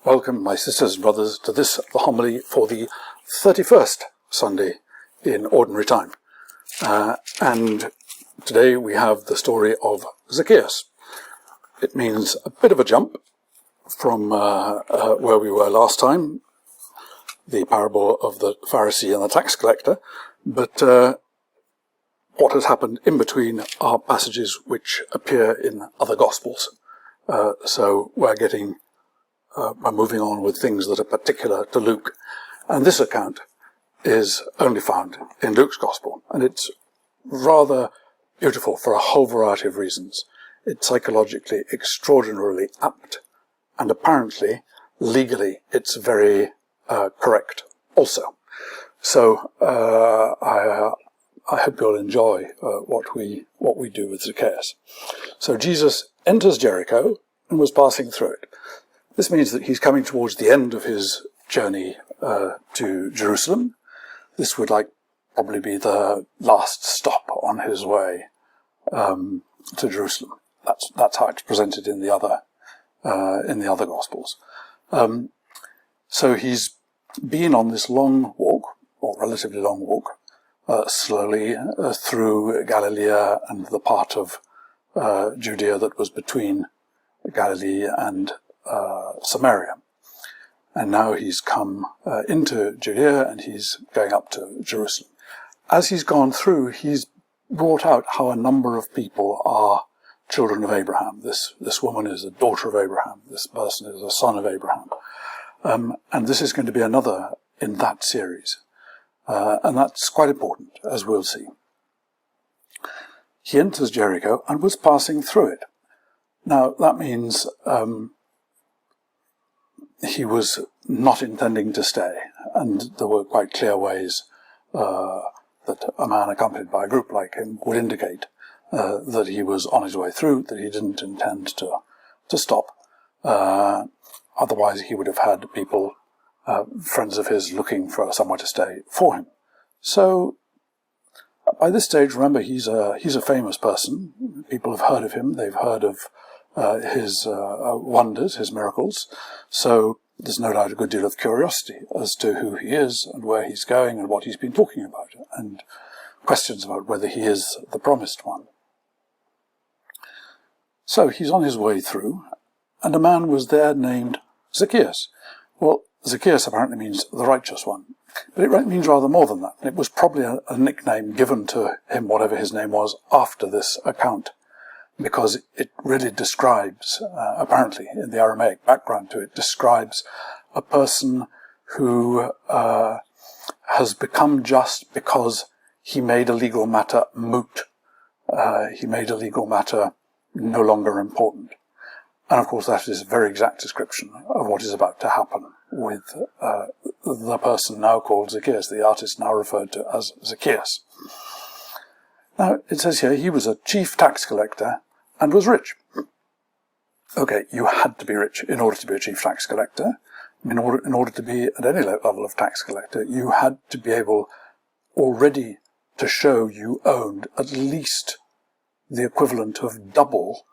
Welcome, my sisters and brothers, to this, the homily for the 31st Sunday in Ordinary Time. And today we have the story of Zacchaeus. It means a bit of a jump from where we were last time, the parable of the Pharisee and the tax collector, but what has happened in between are passages which appear in other Gospels. So we're moving on with things that are particular to Luke. And this account is only found in Luke's Gospel. And it's rather beautiful for a whole variety of reasons. It's psychologically extraordinarily apt. And apparently, legally, it's very correct also. So I hope you'll enjoy what we do with Zacchaeus. So Jesus enters Jericho and was passing through it. This means that he's coming towards the end of his journey to Jerusalem. This would probably be the last stop on his way to Jerusalem. That's how it's presented in the other Gospels. So he's been on this long walk, or relatively long walk, slowly through Galilee and the part of Judea that was between Galilee and Samaria. And now he's come into Judea and he's going up to Jerusalem. As he's gone through, he's brought out how a number of people are children of Abraham. This woman is a daughter of Abraham. This person is a son of Abraham. And this is going to be another in that series. And that's quite important, as we'll see. He enters Jericho and was passing through it. Now, that means he was not intending to stay, and there were quite clear ways that a man accompanied by a group like him would indicate that he was on his way through, that he didn't intend to stop. Otherwise, he would have had people, friends of his, looking for somewhere to stay for him. So, by this stage, remember, he's a famous person. People have heard of him. They've heard of his wonders, his miracles. So there's no doubt a good deal of curiosity as to who he is and where he's going and what he's been talking about, and questions about whether he is the promised one. So he's on his way through, and a man was there named Zacchaeus. Well, Zacchaeus apparently means the righteous one, but it means rather more than that. It was probably a nickname given to him, whatever his name was, after this account, because it really describes, apparently in the Aramaic background to it, describes a person who has become just because he made a legal matter moot. He made a legal matter no longer important. And of course that is a very exact description of what is about to happen with the person now called Zacchaeus, the artist now referred to as Zacchaeus. Now, it says here, he was a chief tax collector and was rich. Okay, you had to be rich in order to be a chief tax collector. In order to be at any level of tax collector, you had to be able already to show you owned at least the equivalent of double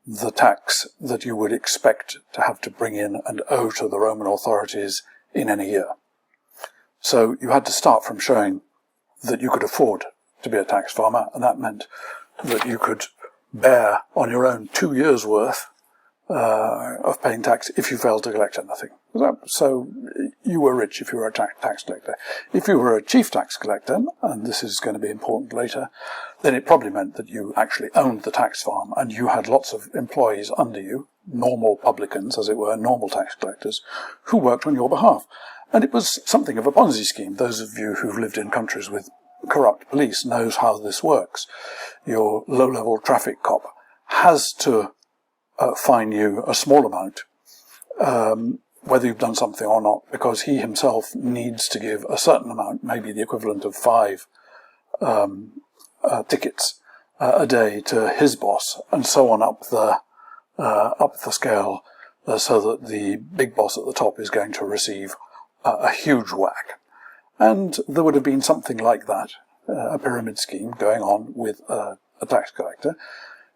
the tax that you would expect to have to bring in and owe to the Roman authorities in any year. So you had to start from showing that you could afford to be a tax farmer, and that meant that you could bear on your own 2 years' worth of paying tax if you failed to collect anything. So you were rich if you were a tax collector. If you were a chief tax collector, and this is going to be important later, then it probably meant that you actually owned the tax farm and you had lots of employees under you, normal publicans, as it were, normal tax collectors, who worked on your behalf. And it was something of a Ponzi scheme. Those of you who've lived in countries with corrupt police knows how this works. Your low-level traffic cop has to fine you a small amount, whether you've done something or not, because he himself needs to give a certain amount, maybe the equivalent of 5 tickets a day, to his boss, and so on up the scale, so that the big boss at the top is going to receive a huge whack. And there would have been something like that, a pyramid scheme going on with a tax collector.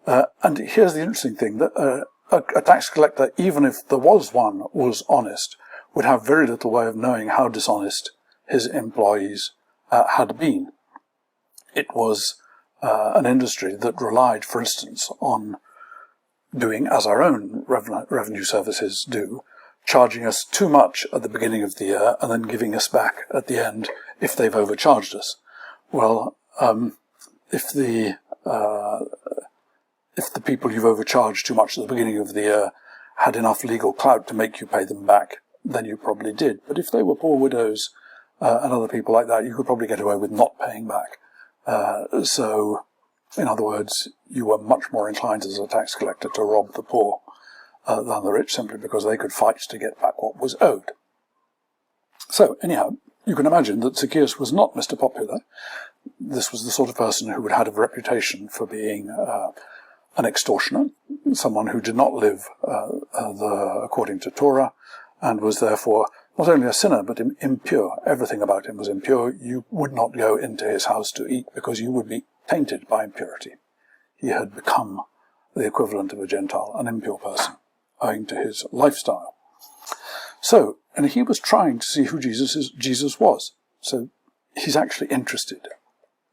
And here's the interesting thing, that a tax collector, even if there was one, was honest, would have very little way of knowing how dishonest his employees had been. It was an industry that relied, for instance, on doing, as our own revenue services do, charging us too much at the beginning of the year and then giving us back at the end if they've overcharged us. Well, if the people you've overcharged too much at the beginning of the year had enough legal clout to make you pay them back, then you probably did. But if they were poor widows and other people like that, you could probably get away with not paying back. So, in other words, you were much more inclined as a tax collector to rob the poor than the rich, simply because they could fight to get back what was owed. So, anyhow, you can imagine that Zacchaeus was not Mr. Popular. This was the sort of person who had a reputation for being an extortioner, someone who did not live according to Torah, and was therefore not only a sinner, but impure. Everything about him was impure. You would not go into his house to eat because you would be tainted by impurity. He had become the equivalent of a Gentile, an impure person, owing to his lifestyle. So, and he was trying to see who Jesus was. So he's actually interested.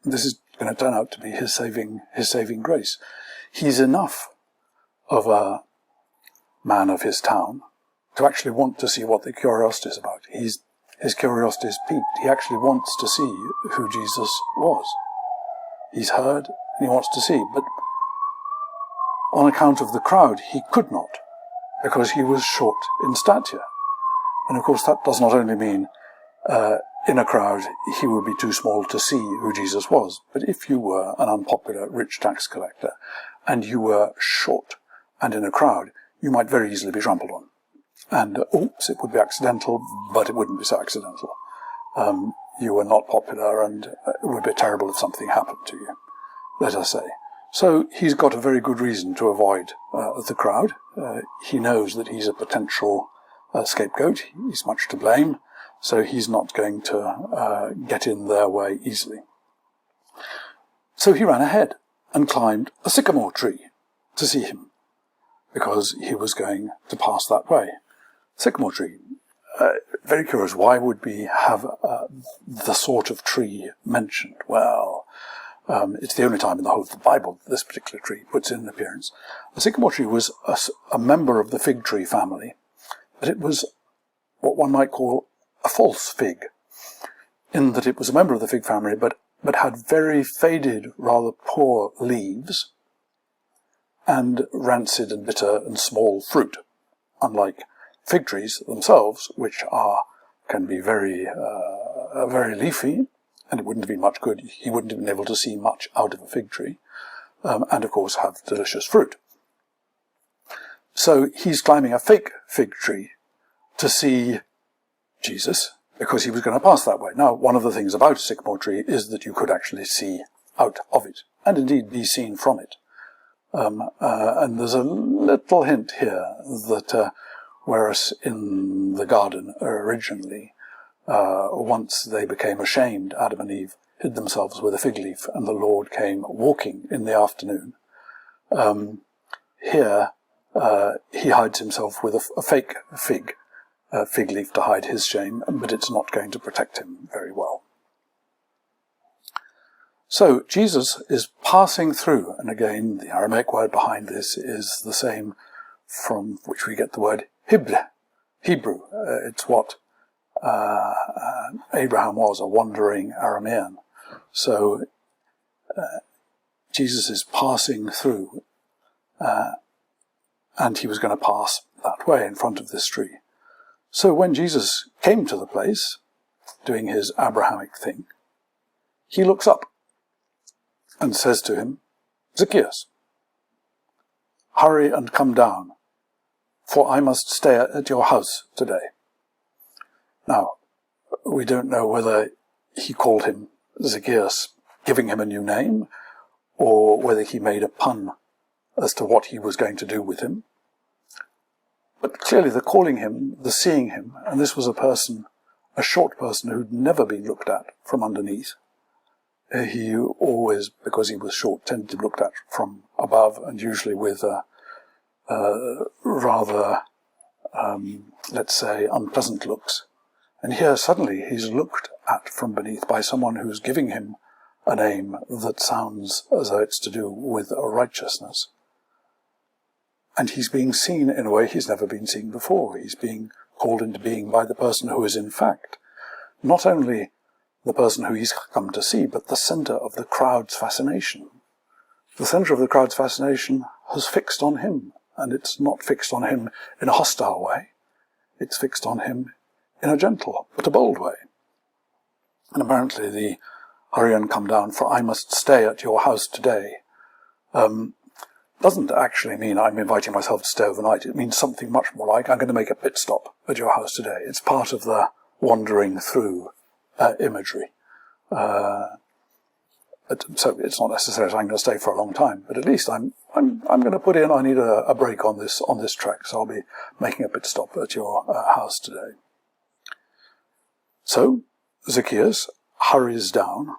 This is going to turn out to be his saving grace. He's enough of a man of his town to actually want to see what the curiosity is about. His curiosity is piqued. He actually wants to see who Jesus was. He's heard and he wants to see, but on account of the crowd, he could not, because he was short in stature. And of course, that does not only mean in a crowd he would be too small to see who Jesus was, but if you were an unpopular rich tax collector and you were short and in a crowd, you might very easily be trampled on. And, oops, it would be accidental, but it wouldn't be so accidental. You were not popular, and it would be terrible if something happened to you, let us say. So he's got a very good reason to avoid the crowd. He knows that he's a potential scapegoat. He's much to blame, so he's not going to get in their way easily. So he ran ahead and climbed a sycamore tree to see him, because he was going to pass that way. Sycamore tree. Very curious. Why would we have the sort of tree mentioned? Well, it's the only time in the whole of the Bible that this particular tree puts in an appearance. The sycamore tree was a member of the fig tree family, but it was what one might call a false fig, in that it was a member of the fig family, but had very faded, rather poor leaves, and rancid and bitter and small fruit, unlike fig trees themselves, which can be very leafy, and it wouldn't have been much good. He wouldn't have been able to see much out of a fig tree, and of course have delicious fruit. So he's climbing a fake fig tree to see Jesus, because he was going to pass that way. Now, one of the things about a sycamore tree is that you could actually see out of it, and indeed be seen from it. And there's a little hint here that whereas in the garden originally, once they became ashamed, Adam and Eve hid themselves with a fig leaf, and the Lord came walking in the afternoon. Here, he hides himself with a fake fig leaf to hide his shame, but it's not going to protect him very well. So Jesus is passing through, and again, the Aramaic word behind this is the same from which we get the word Hebrew. It's what Abraham was, a wandering Aramean. So Jesus is passing through, and he was going to pass that way in front of this tree. So when Jesus came to the place, doing his Abrahamic thing, he looks up and says to him, "Zacchaeus, hurry and come down, for I must stay at your house today." Now, we don't know whether he called him Zacchaeus, giving him a new name, or whether he made a pun as to what he was going to do with him. But clearly the calling him, the seeing him, and this was a short person who'd never been looked at from underneath. He always, because he was short, tended to be looked at from above, and usually with a rather, let's say, unpleasant looks. And here suddenly he's looked at from beneath by someone who's giving him a name that sounds as though it's to do with righteousness. And he's being seen in a way he's never been seen before. He's being called into being by the person who is in fact not only the person who he's come to see, but the centre of the crowd's fascination. The centre of the crowd's fascination has fixed on him, and it's not fixed on him in a hostile way. It's fixed on him in a gentle but a bold way. And apparently the hurry and come down, for I must stay at your house today, doesn't actually mean I'm inviting myself to stay overnight. It means something much more like I'm going to make a pit stop at your house today. It's part of the wandering through imagery. So it's not necessarily I'm going to stay for a long time, but at least I'm going to put in. I need a break on this trek, so I'll be making a pit stop at your house today. So Zacchaeus hurries down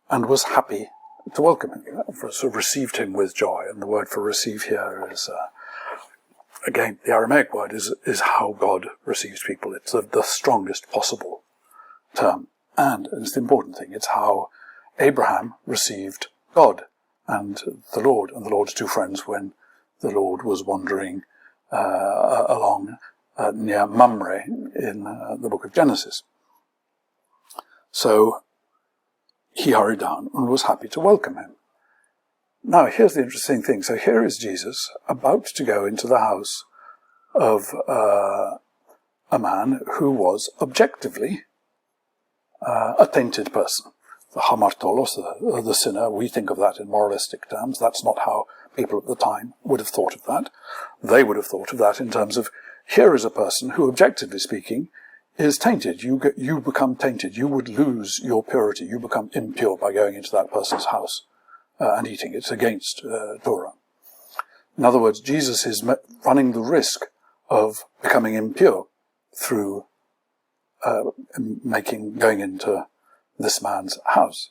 and was happy to welcome him, sort of received him with joy. And the word for receive here is, again, the Aramaic word is how God receives people. It's the strongest possible term. And it's the important thing, it's how Abraham received God and the Lord's two friends when the Lord was wandering along near Mamre in the book of Genesis. So he hurried down and was happy to welcome him. Now, here's the interesting thing. So here is Jesus about to go into the house of a man who was objectively a tainted person. The hamartolos, the sinner, we think of that in moralistic terms. That's not how people at the time would have thought of that. They would have thought of that in terms of, here is a person who, objectively speaking, is tainted. You become tainted. You would lose your purity. You become impure by going into that person's house and eating. It's against Torah. In other words, Jesus is running the risk of becoming impure through going into this man's house.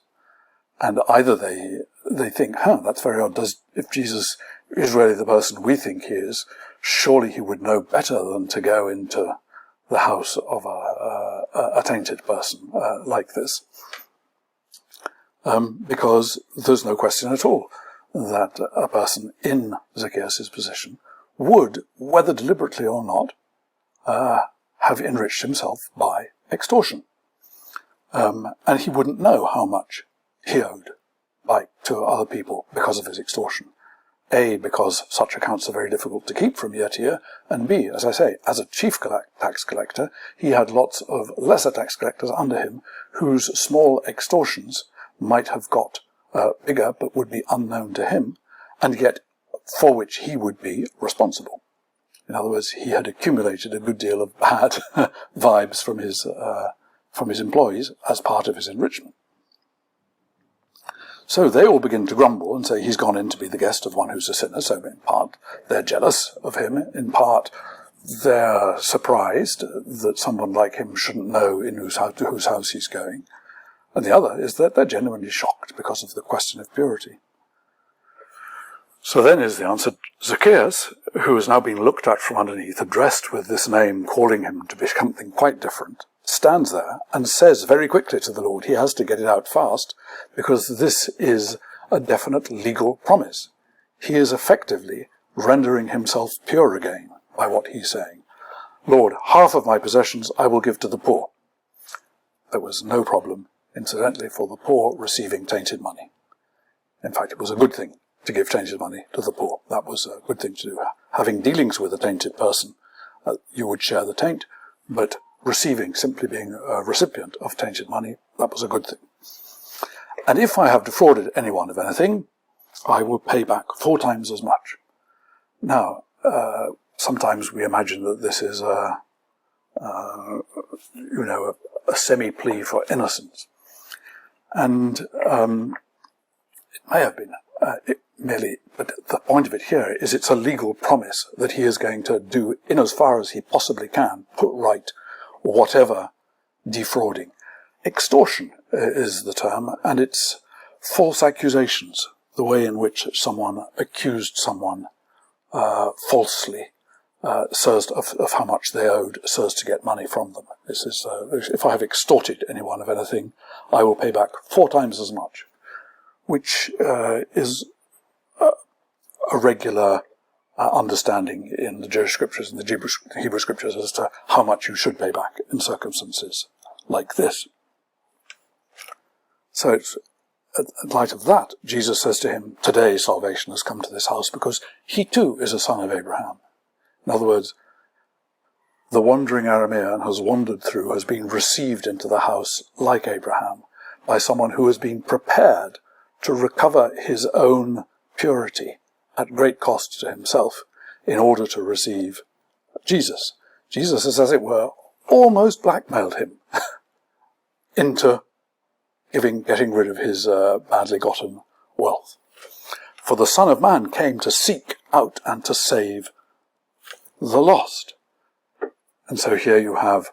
And either they think, that's very odd. If Jesus is really the person we think he is, surely he would know better than to go into the house of a tainted person like this. Because there's no question at all that a person in Zacchaeus' position would, whether deliberately or not, have enriched himself by extortion. And he wouldn't know how much he owed to other people because of his extortion. A, because such accounts are very difficult to keep from year to year, and B, as I say, as a chief tax collector, he had lots of lesser tax collectors under him whose small extortions might have got bigger but would be unknown to him, and yet for which he would be responsible. In other words, he had accumulated a good deal of bad vibes from his employees as part of his enrichment. So they all begin to grumble and say he's gone in to be the guest of one who's a sinner. So in part they're jealous of him, in part they're surprised that someone like him shouldn't know to whose house he's going. And the other is that they're genuinely shocked because of the question of purity. So then is the answer, Zacchaeus, who has now been looked at from underneath, addressed with this name, calling him to be something quite different, stands there and says very quickly to the Lord, he has to get it out fast, because this is a definite legal promise. He is effectively rendering himself pure again by what he's saying. Lord, half of my possessions I will give to the poor. There was no problem, incidentally, for the poor receiving tainted money. In fact, it was a good thing to give tainted money to the poor. That was a good thing to do. Having dealings with a tainted person, you would share the taint, but receiving, simply being a recipient of tainted money, that was a good thing. And if I have defrauded anyone of anything, I will pay back 4 times as much. Now, sometimes we imagine that this is a semi-plea for innocence. And it may have been but the point of it here is it's a legal promise that he is going to do, in as far as he possibly can, put right whatever defrauding. Extortion is the term, and it's false accusations, the way in which someone accused someone falsely of how much they owed, so as to get money from them. This is, if I have extorted anyone of anything, I will pay back 4 times as much, which is a regular understanding in the Jewish scriptures and the Hebrew scriptures as to how much you should pay back in circumstances like this. So it's, in light of that, Jesus says to him, today salvation has come to this house because he too is a son of Abraham. In other words, the wandering Aramean has wandered through, has been received into the house like Abraham by someone who has been prepared to recover his own purity at great cost to himself in order to receive Jesus. Jesus has, as it were, almost blackmailed him into getting rid of his badly gotten wealth. For the Son of Man came to seek out and to save the lost. And so here you have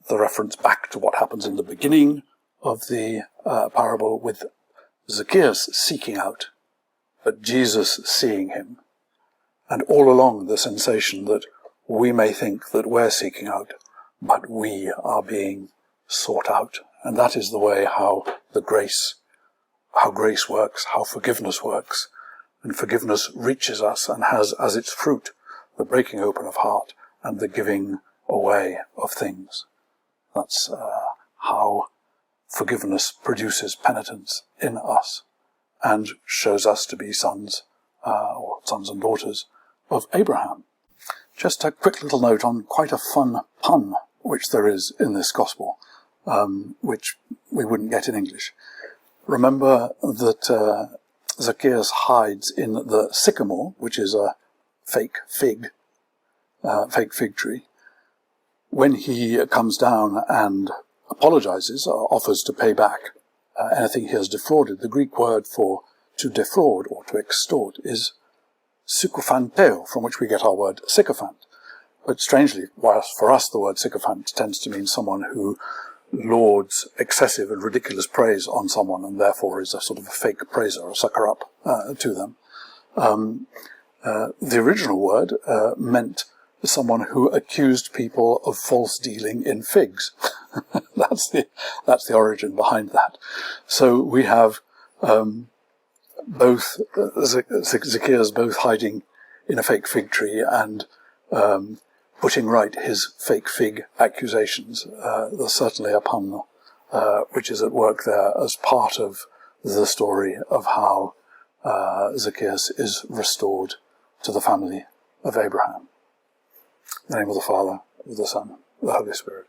the reference back to what happens in the beginning of the parable with Zacchaeus seeking out, but Jesus seeing him. And all along the sensation that we may think that we're seeking out, but we are being sought out. And that is the way how grace works, how forgiveness works. And forgiveness reaches us and has as its fruit the breaking open of heart and the giving away of things. That's how forgiveness produces penitence in us and shows us to be sons and daughters of Abraham. Just a quick little note on quite a fun pun which there is in this gospel, which we wouldn't get in English. Remember that Zacchaeus hides in the sycamore, which is a fake fig tree. When he comes down and apologizes, or offers to pay back anything he has defrauded, the Greek word for to defraud or to extort is sykophanteo, from which we get our word sycophant. But strangely, whilst for us the word sycophant tends to mean someone who lords excessive and ridiculous praise on someone and therefore is a sort of a fake praiser or sucker-up to them. The original word meant someone who accused people of false dealing in figs. That's the origin behind that. So we have both Zacchaeus both hiding in a fake fig tree and putting right his fake fig accusations. There's certainly a pun which is at work there as part of the story of how Zacchaeus is restored to the family of Abraham. In the name of the Father, of the Son, of the Holy Spirit.